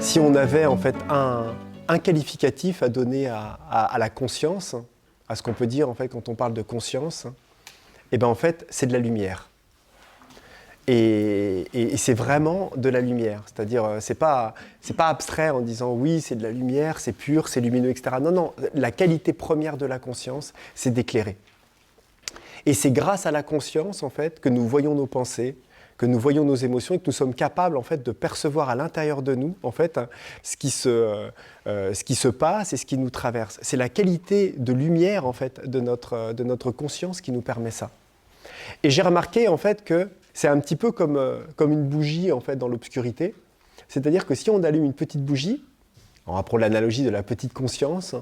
Si on avait en fait un qualificatif à donner à la conscience, à ce qu'on peut dire en fait quand on parle de conscience, et ben en fait c'est de la lumière. Et c'est vraiment de la lumière, c'est-à-dire c'est pas abstrait en disant oui c'est de la lumière, c'est pur, c'est lumineux, etc. Non, non, la qualité première de la conscience, c'est d'éclairer. Et c'est grâce à la conscience en fait que nous voyons nos pensées, que nous voyons nos émotions et que nous sommes capables en fait de percevoir à l'intérieur de nous en fait ce qui se passe et ce qui nous traverse. C'est la qualité de lumière en fait de notre conscience qui nous permet ça. Et j'ai remarqué en fait que c'est un petit peu comme une bougie en fait dans l'obscurité. C'est-à-dire que si on allume une petite bougie, on reprend l'analogie de la petite conscience,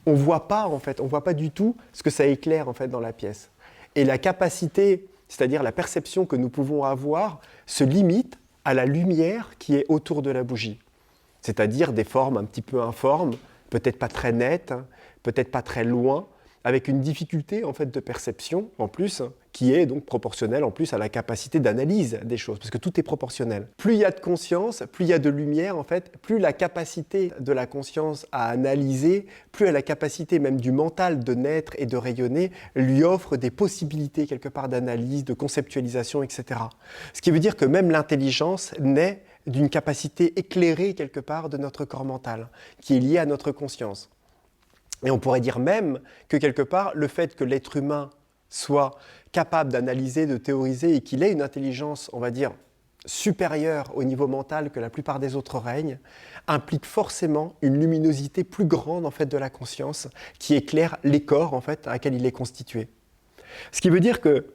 on voit pas du tout ce que ça éclaire en fait dans la pièce. Et la capacité, c'est-à-dire la perception que nous pouvons avoir, se limite à la lumière qui est autour de la bougie. C'est-à-dire des formes un petit peu informes, peut-être pas très nettes, peut-être pas très loin, avec une difficulté en fait de perception en plus, qui est donc proportionnelle en plus à la capacité d'analyse des choses, parce que tout est proportionnel. Plus il y a de conscience, plus il y a de lumière en fait, plus la capacité de la conscience à analyser, plus elle a la capacité même du mental de naître et de rayonner, lui offre des possibilités quelque part d'analyse, de conceptualisation, etc. Ce qui veut dire que même l'intelligence naît d'une capacité éclairée quelque part de notre corps mental, qui est liée à notre conscience. Et on pourrait dire même que quelque part, le fait que l'être humain soit capable d'analyser, de théoriser et qu'il ait une intelligence, on va dire, supérieure au niveau mental que la plupart des autres règnent, implique forcément une luminosité plus grande en fait de la conscience qui éclaire les corps en fait à laquelle il est constitué. Ce qui veut dire que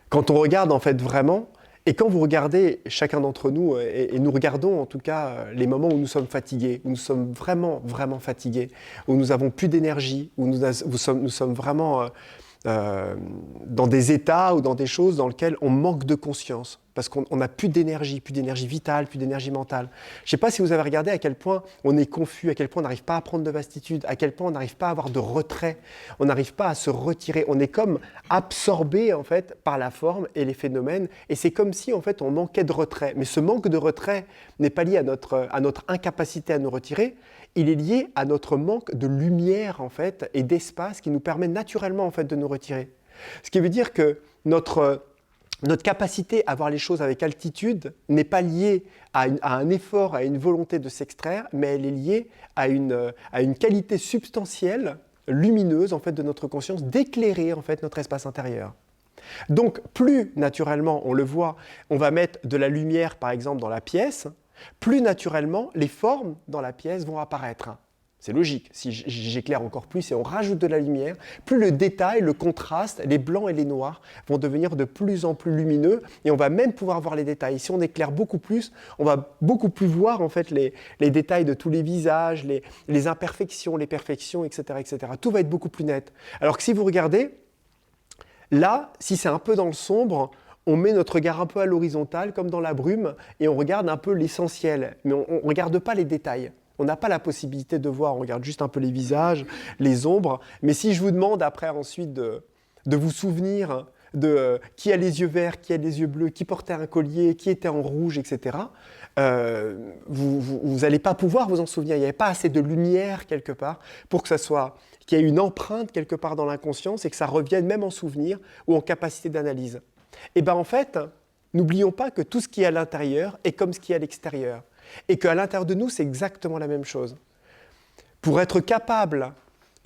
quand on regarde en fait vraiment, et quand vous regardez chacun d'entre nous, et nous regardons en tout cas les moments où nous sommes fatigués, où nous sommes vraiment, vraiment fatigués, où nous avons plus d'énergie, où nous sommes vraiment dans des états ou dans des choses dans lesquelles on manque de conscience, parce qu'on n'a plus d'énergie vitale, plus d'énergie mentale. Je ne sais pas si vous avez regardé à quel point on est confus, à quel point on n'arrive pas à prendre de vastitude, à quel point on n'arrive pas à avoir de retrait, on n'arrive pas à se retirer, on est comme absorbé en fait par la forme et les phénomènes, et c'est comme si en fait on manquait de retrait. Mais ce manque de retrait n'est pas lié à notre incapacité à nous retirer, il est lié à notre manque de lumière en fait et d'espace qui nous permet naturellement en fait de nous retirer. Ce qui veut dire que notre capacité à voir les choses avec altitude n'est pas liée à un effort, à une volonté de s'extraire, mais elle est liée à une qualité substantielle, lumineuse en fait de notre conscience, d'éclairer en fait notre espace intérieur. Donc plus naturellement, on le voit, on va mettre de la lumière par exemple dans la pièce, plus naturellement les formes dans la pièce vont apparaître. C'est logique, si j'éclaire encore plus et on rajoute de la lumière, plus le détail, le contraste, les blancs et les noirs vont devenir de plus en plus lumineux et on va même pouvoir voir les détails. Si on éclaire beaucoup plus, on va beaucoup plus voir en fait les détails de tous les visages, les imperfections, les perfections, etc., etc. Tout va être beaucoup plus net. Alors que si vous regardez, là, si c'est un peu dans le sombre, on met notre regard un peu à l'horizontale, comme dans la brume, et on regarde un peu l'essentiel, mais on ne regarde pas les détails. On n'a pas la possibilité de voir, on regarde juste un peu les visages, les ombres. Mais si je vous demande après ensuite de vous souvenir de qui a les yeux verts, qui a les yeux bleus, qui portait un collier, qui était en rouge, etc., vous n'allez pas pouvoir vous en souvenir. Il n'y avait pas assez de lumière quelque part pour que ça soit, qu'il y ait une empreinte quelque part dans l'inconscience et que ça revienne même en souvenir ou en capacité d'analyse. Et bien en fait, n'oublions pas que tout ce qui est à l'intérieur est comme ce qui est à l'extérieur. Et qu'à l'intérieur de nous, c'est exactement la même chose. Pour être capable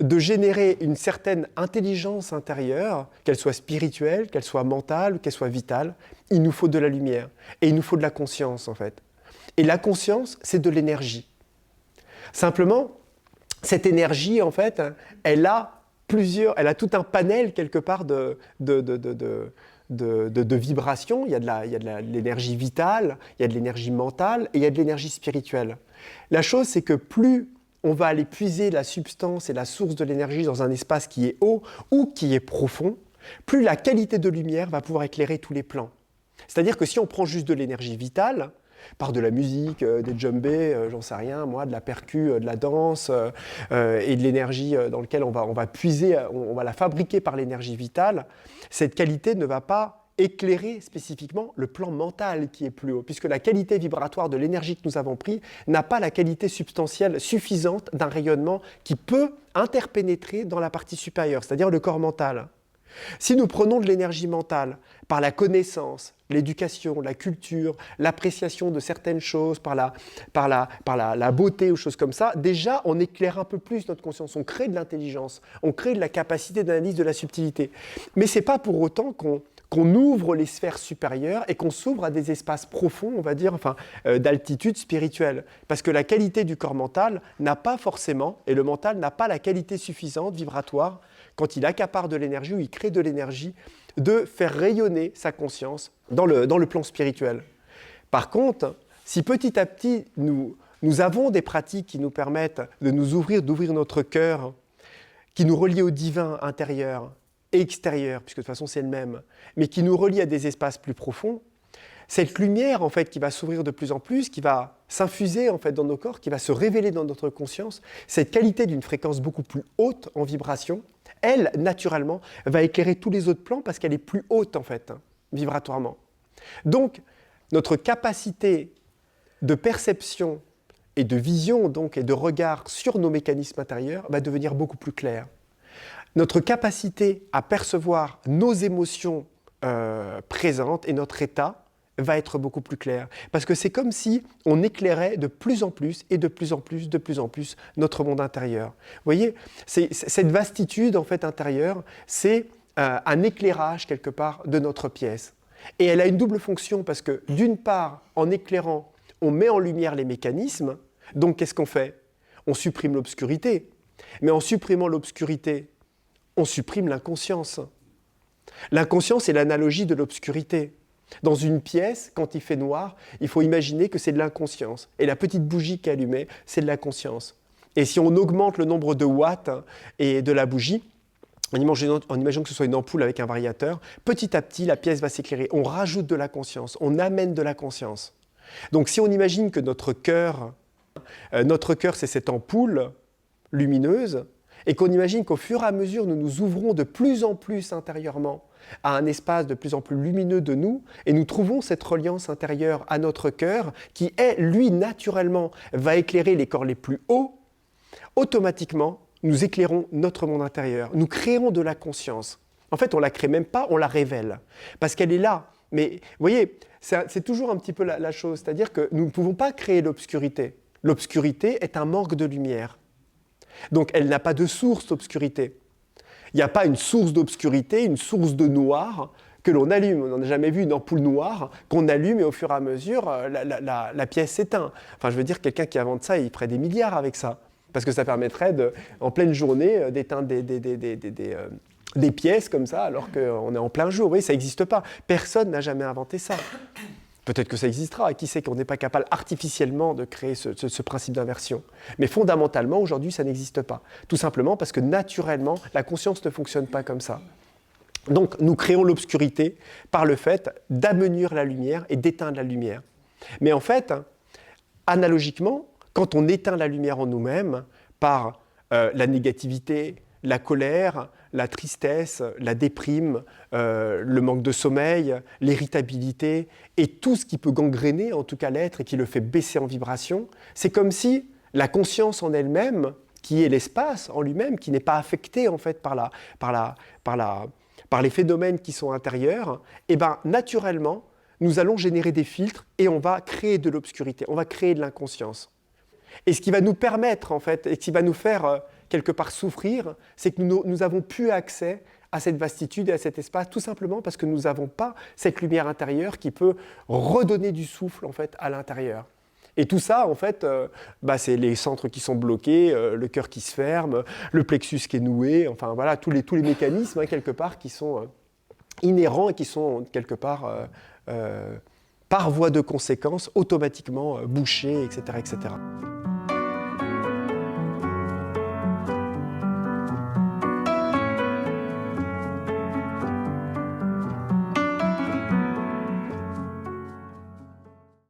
de générer une certaine intelligence intérieure, qu'elle soit spirituelle, qu'elle soit mentale, qu'elle soit vitale, il nous faut de la lumière. Et il nous faut de la conscience, en fait. Et la conscience, c'est de l'énergie. Simplement, cette énergie, en fait, elle a tout un panel, quelque part, de vibrations. Il y a de l'énergie vitale, il y a de l'énergie mentale et il y a de l'énergie spirituelle. La chose, c'est que plus on va aller puiser la substance et la source de l'énergie dans un espace qui est haut ou qui est profond, plus la qualité de lumière va pouvoir éclairer tous les plans. C'est-à-dire que si on prend juste de l'énergie vitale, par de la musique, des djembés, j'en sais rien, moi, de la percu, de la danse, et de l'énergie dans laquelle on va puiser, on va la fabriquer par l'énergie vitale, cette qualité ne va pas éclairer spécifiquement le plan mental qui est plus haut, puisque la qualité vibratoire de l'énergie que nous avons prise n'a pas la qualité substantielle suffisante d'un rayonnement qui peut interpénétrer dans la partie supérieure, c'est-à-dire le corps mental. Si nous prenons de l'énergie mentale par la connaissance, l'éducation, la culture, l'appréciation de certaines choses, par la beauté ou choses comme ça, déjà on éclaire un peu plus notre conscience, on crée de l'intelligence, on crée de la capacité d'analyse de la subtilité. Mais ce n'est pas pour autant qu'on ouvre les sphères supérieures et qu'on s'ouvre à des espaces profonds, on va dire, d'altitude spirituelle. Parce que la qualité du corps mental n'a pas forcément, et le mental n'a pas la qualité suffisante, vibratoire, quand il accapare de l'énergie ou il crée de l'énergie, de faire rayonner sa conscience dans le plan spirituel. Par contre, si petit à petit nous avons des pratiques qui nous permettent de nous ouvrir, d'ouvrir notre cœur, qui nous relient au divin intérieur et extérieur, puisque de toute façon c'est le même, mais qui nous relie à des espaces plus profonds, cette lumière en fait qui va s'ouvrir de plus en plus, qui va s'infuser en fait dans nos corps, qui va se révéler dans notre conscience, cette qualité d'une fréquence beaucoup plus haute en vibration, elle, naturellement, va éclairer tous les autres plans parce qu'elle est plus haute en fait, vibratoirement. Donc, notre capacité de perception et de vision donc, et de regard sur nos mécanismes intérieurs va devenir beaucoup plus claire. Notre capacité à percevoir nos émotions présentes et notre état va être beaucoup plus clair. Parce que c'est comme si on éclairait de plus en plus et de plus en plus, de plus en plus notre monde intérieur. Vous voyez, cette vastitude en fait intérieure, c'est un éclairage quelque part de notre pièce. Et elle a une double fonction parce que d'une part, en éclairant, on met en lumière les mécanismes. Donc qu'est-ce qu'on fait? On supprime l'obscurité. Mais en supprimant l'obscurité, on supprime l'inconscience. L'inconscience est l'analogie de l'obscurité. Dans une pièce, quand il fait noir, il faut imaginer que c'est de l'inconscience. Et la petite bougie qui est allumée, c'est de la conscience. Et si on augmente le nombre de watts et de la bougie, en imaginant que ce soit une ampoule avec un variateur, petit à petit, la pièce va s'éclairer. On rajoute de la conscience, on amène de la conscience. Donc si on imagine que notre cœur, c'est cette ampoule lumineuse, et qu'on imagine qu'au fur et à mesure, nous nous ouvrons de plus en plus intérieurement à un espace de plus en plus lumineux de nous, et nous trouvons cette reliance intérieure à notre cœur, qui est, lui, naturellement, va éclairer les corps les plus hauts, automatiquement, nous éclairons notre monde intérieur. Nous créons de la conscience. En fait, on ne la crée même pas, on la révèle. Parce qu'elle est là. Mais, vous voyez, c'est toujours un petit peu la chose. C'est-à-dire que nous ne pouvons pas créer l'obscurité. L'obscurité est un manque de lumière. Donc, elle n'a pas de source d'obscurité. Il n'y a pas une source d'obscurité, une source de noir que l'on allume. On n'a jamais vu une ampoule noire qu'on allume et au fur et à mesure, la pièce s'éteint. Enfin, je veux dire, quelqu'un qui invente ça, il ferait des milliards avec ça. Parce que ça permettrait, en pleine journée, d'éteindre des pièces comme ça, alors qu'on est en plein jour. Oui, ça n'existe pas. Personne n'a jamais inventé ça. Peut-être que ça existera, qui sait qu'on n'est pas capable artificiellement de créer ce principe d'inversion. Mais fondamentalement, aujourd'hui, ça n'existe pas. Tout simplement parce que naturellement, la conscience ne fonctionne pas comme ça. Donc, nous créons l'obscurité par le fait d'amenuire la lumière et d'éteindre la lumière. Mais en fait, analogiquement, quand on éteint la lumière en nous-mêmes par la négativité, la colère, la tristesse, la déprime, le manque de sommeil, l'irritabilité et tout ce qui peut gangréner en tout cas l'être et qui le fait baisser en vibration, c'est comme si la conscience en elle-même, qui est l'espace en lui-même, qui n'est pas affecté en fait par les phénomènes qui sont intérieurs, et bien naturellement, nous allons générer des filtres et on va créer de l'obscurité, on va créer de l'inconscience. Et ce qui va nous permettre, en fait, et ce qui va nous faire quelque part souffrir, c'est que nous avons plus accès à cette vastitude et à cet espace, tout simplement parce que nous n'avons pas cette lumière intérieure qui peut redonner du souffle, en fait, à l'intérieur. Et tout ça, en fait, c'est les centres qui sont bloqués, le cœur qui se ferme, le plexus qui est noué, enfin voilà, tous les mécanismes, quelque part, qui sont inhérents et qui sont, quelque part, par voie de conséquence, automatiquement bouchés, etc., etc.